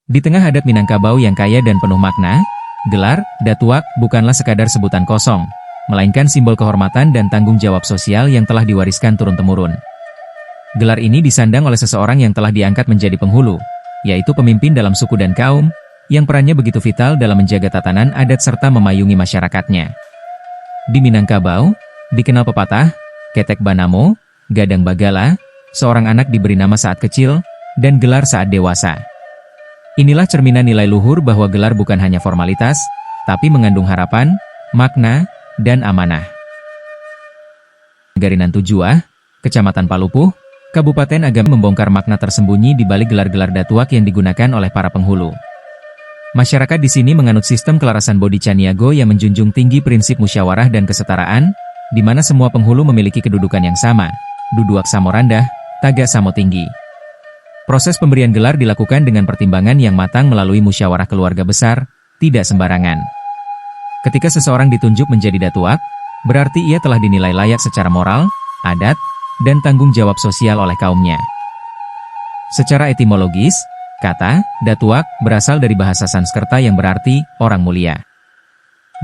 Di tengah adat Minangkabau yang kaya dan penuh makna, gelar Datuak bukanlah sekadar sebutan kosong, melainkan simbol kehormatan dan tanggung jawab sosial yang telah diwariskan turun-temurun. Gelar ini disandang oleh seseorang yang telah diangkat menjadi penghulu, yaitu pemimpin dalam suku dan kaum, yang perannya begitu vital dalam menjaga tatanan adat serta memayungi masyarakatnya. Di Minangkabau, dikenal pepatah, ketek banamo, gadang bagala, seorang anak diberi nama saat kecil, dan gelar saat dewasa. Inilah cerminan nilai luhur bahwa gelar bukan hanya formalitas, tapi mengandung harapan, makna, dan amanah. Garinan Tujuah, Kecamatan Palupuh, Kabupaten Agam membongkar makna tersembunyi di balik gelar-gelar Datuak yang digunakan oleh para penghulu. Masyarakat di sini menganut sistem kelarasan Bodi Caniago yang menjunjung tinggi prinsip musyawarah dan kesetaraan, di mana semua penghulu memiliki kedudukan yang sama, duduak samo randah, taga samo tinggi. Proses pemberian gelar dilakukan dengan pertimbangan yang matang melalui musyawarah keluarga besar, tidak sembarangan. Ketika seseorang ditunjuk menjadi Datuak, berarti ia telah dinilai layak secara moral, adat, dan tanggung jawab sosial oleh kaumnya. Secara etimologis, kata Datuak berasal dari bahasa Sanskerta yang berarti orang mulia.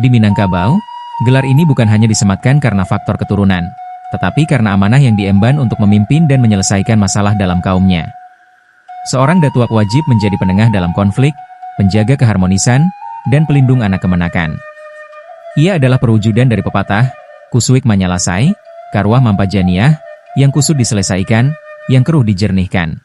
Di Minangkabau, gelar ini bukan hanya disematkan karena faktor keturunan, tetapi karena amanah yang diemban untuk memimpin dan menyelesaikan masalah dalam kaumnya. Seorang Datuak wajib menjadi penengah dalam konflik, penjaga keharmonisan, dan pelindung anak kemenakan. Ia adalah perwujudan dari pepatah, kusuik manyalasai, karwah mampajaniah, yang kusut diselesaikan, yang keruh dijernihkan.